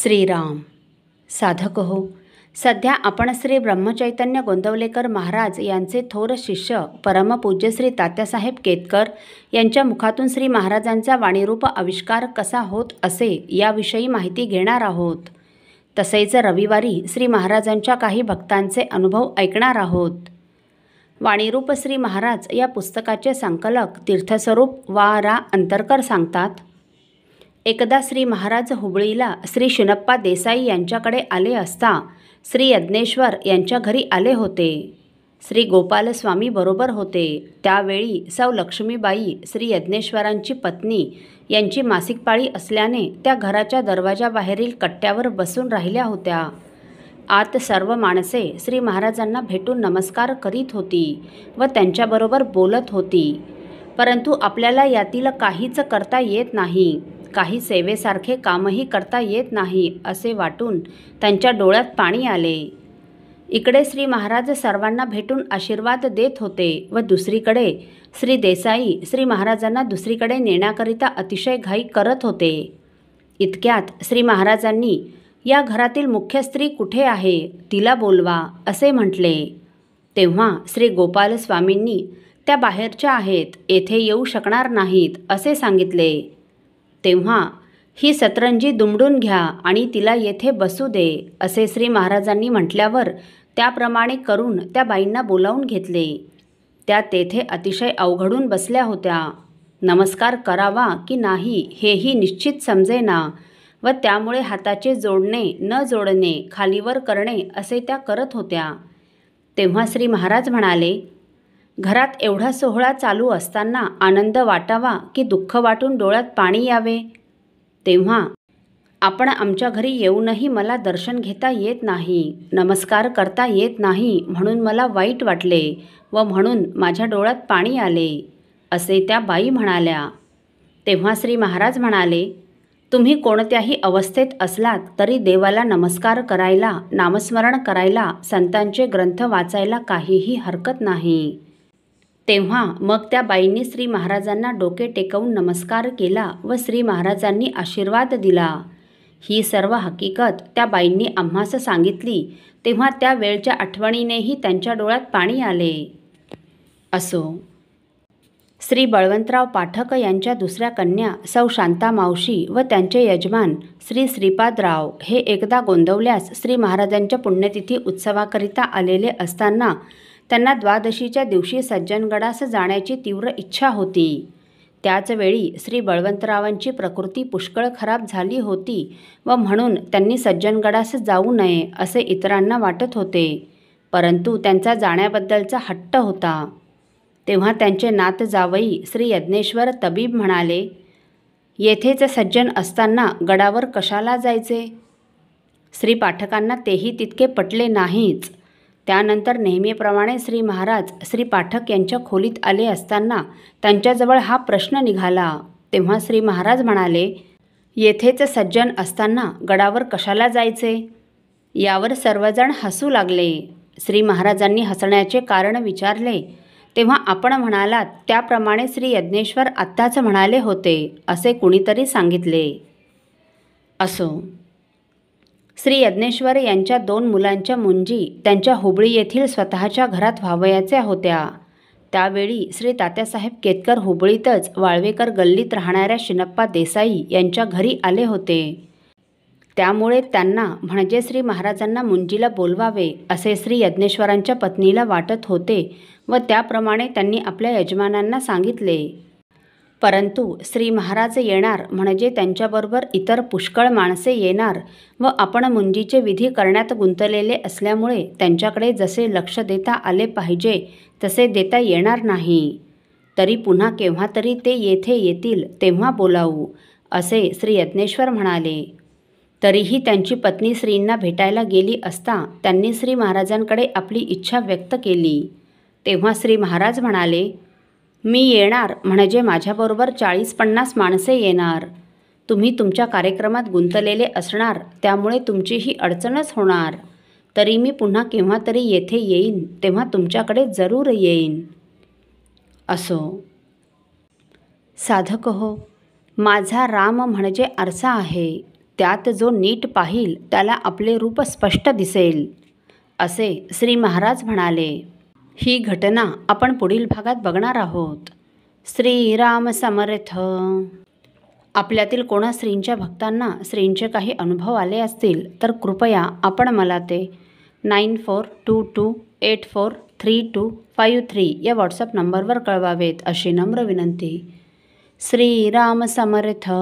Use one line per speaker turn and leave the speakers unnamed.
श्रीराम. साधक हो, सध्या आपण श्री ब्रह्मचैतन्य गोंदवलेकर महाराज यांचे थोर शिष्य परमपूज्य श्री तात्यासाहेब केतकर यांच्या मुखातून श्री महाराजांचा वाणीरूप आविष्कार कसा होत असे याविषयी माहिती घेणार आहोत. तसेच रविवारी श्री महाराजांच्या काही भक्तांचे अनुभव ऐकणार आहोत. वाणीरूप श्री महाराज या पुस्तकाचे संकलक तीर्थस्वरूप वा रा अंतरकर सांगतात, एकदा श्री महाराज हुबळीला श्री शिनप्पा देसाई यांच्याकडे आले असता श्री यज्ञेश्वर यांच्या घरी आले होते. श्री गोपालस्वामी बरोबर होते. त्यावेळी सौ लक्ष्मीबाई श्री यज्ञेश्वरांची पत्नी यांची मासिक पाळी असल्याने त्या घराच्या दरवाजाबाहेरील कट्ट्यावर बसून राहिल्या होत्या. आत सर्व माणसे श्री महाराजांना भेटून नमस्कार करीत होती व त्यांच्याबरोबर बोलत होती. परंतु आपल्याला यातील काहीच करता येत नाही, काही सेवेसारखे कामही करता येत नाही असे वाटून त्यांच्या डोळ्यात पाणी आले. इकडे श्री महाराज सर्वांना भेटून आशीर्वाद देत होते व दुसरीकडे श्री देसाई श्री महाराजांना दुसरीकडे नेण्याकरिता अतिशय घाई करत होते. इतक्यात श्री महाराजांनी, या घरातील मुख्य स्त्री कुठे आहे, तिला बोलवा असे म्हटले. तेव्हा श्री गोपालस्वामींनी, त्या बाहेरच्या आहेत, येथे येऊ शकणार नाहीत असे सांगितले. तेव्हा ही सतरंजी दुमडून घ्या आणि तिला येथे बसू दे असे श्री महाराजांनी म्हटल्यावर त्याप्रमाणे करून त्या बाईंना बोलावून घेतले. त्या तेथे अतिशय अवघडून बसल्या होत्या. नमस्कार करावा की नाही हेही निश्चित समजेना व त्यामुळे हाताचे जोडणे न जोडणे, खालीवर करणे असे त्या करत होत्या. तेव्हा श्री महाराज म्हणाले, घरात एवढा सोहळा चालू असताना आनंद वाटावा की दुःख वाटून डोळ्यात पाणी यावे. तेव्हा आपण आमच्या घरी येऊनही मला दर्शन घेता येत नाही, नमस्कार करता येत नाही म्हणून मला वाईट वाटले व म्हणून माझ्या डोळ्यात पाणी आले असे त्या बाई म्हणाल्या. तेव्हा श्री महाराज म्हणाले, तुम्ही कोणत्याही अवस्थेत असलात तरी देवाला नमस्कार करायला, नामस्मरण करायला, संतांचे ग्रंथ वाचायला काहीही हरकत नाही. तेव्हा मग त्या बाईंनी श्री महाराजांना डोके टेकवून नमस्कार केला व श्री महाराजांनी आशीर्वाद दिला. ही सर्व हकीकत त्या बाईंनी आम्हास सांगितली. तेव्हा त्या वेळच्या आठवणीनेही त्यांच्या डोळ्यात पाणी आले. असो. श्री बळवंतराव पाठक यांच्या दुसऱ्या कन्या सौ शांता मावशी व त्यांचे यजमान श्री श्रीपादराव हे एकदा गोंदवल्यास श्री महाराजांच्या पुण्यतिथी उत्सवाकरिता आलेले असताना त्यांना द्वादशीच्या दिवशी सज्जनगडास जाण्याची तीव्र इच्छा होती. त्याचवेळी श्री बळवंतरावांची प्रकृती पुष्कळ खराब झाली होती व म्हणून त्यांनी सज्जनगडास जाऊ नये असे इतरांना वाटत होते, परंतु त्यांचा जाण्याबद्दलचा हट्ट होता. तेव्हा त्यांचे नात जावई श्री यज्ञेश्वर तबीब म्हणाले, येथेच सज्जन असताना गडावर कशाला जायचे. श्री पाठकांना तेही तितके पटले नाहीच. त्यानंतर नेहमीप्रमाणे श्री महाराज श्री पाठक यांच्या खोलीत आले असताना त्यांच्याजवळ हा प्रश्न निघाला. तेव्हा श्री महाराज म्हणाले, येथेच सज्जन असताना गडावर कशाला जायचे. यावर सर्वजण हसू लागले. श्री महाराजांनी हसण्याचे कारण विचारले. तेव्हा आपण म्हणालात त्याप्रमाणे श्री यज्ञेश्वर आत्ताच म्हणाले होते असे कुणीतरी सांगितले. असो. श्री यज्ञेश्वर यांच्या 2 मुलांच्या मुंजी त्यांच्या हुबळी येथील स्वतःच्या घरात व्हावयाच्या होत्या. त्यावेळी श्री तात्यासाहेब केतकर हुबळीतच वाळवेकर गल्लीत राहणाऱ्या शिनप्पा देसाई यांच्या घरी आले होते. त्यामुळे त्यांना म्हणजे श्री महाराजांना मुंजीला बोलवावे असे श्री यज्ञेश्वरांच्या पत्नीला वाटत होते व त्याप्रमाणे त्यांनी आपल्या यजमानांना सांगितले. परंतु श्री महाराज येणार म्हणजे त्यांच्याबरोबर इतर पुष्कळ माणसे येणार व आपण मुंजीचे विधी करण्यात गुंतलेले असल्यामुळे त्यांच्याकडे जसे लक्ष देता आले पाहिजे तसे देता येणार नाही. तरी पुन्हा केव्हा तरी ते येथे येतील तेव्हा बोलावू असे श्री यज्ञेश्वर म्हणाले. तरीही त्यांची पत्नी श्रींना भेटायला गेली असता त्यांनी श्री महाराजांकडे आपली इच्छा व्यक्त केली. तेव्हा श्री महाराज म्हणाले, मी येणार म्हणजे माझ्याबरोबर 40-50 माणसे येणार. तुम्ही तुमच्या कार्यक्रमात गुंतलेले असणार, त्यामुळे तुमची ही अडचणच होणार. तरी मी पुन्हा केव्हा तरी येथे येईन तेव्हा तुमच्याकडे जरूर येईन. असो. साधक हो, माझा राम म्हणजे आरसा आहे. त्यात जो नीट पाहील त्याला आपले रूप स्पष्ट दिसेल, असे श्री महाराज म्हणाले. ही घटना आपण पुढील भागात बघणार आहोत. श्रीराम समर्थ. आपल्यातील कोणा श्रींच्या भक्तांना श्रींचे काही अनुभव आले असतील तर कृपया आपण मला ते 9422843253 या व्हॉट्सअप नंबरवर कळवावेत, अशी नम्र विनंती. श्रीराम समर्थ.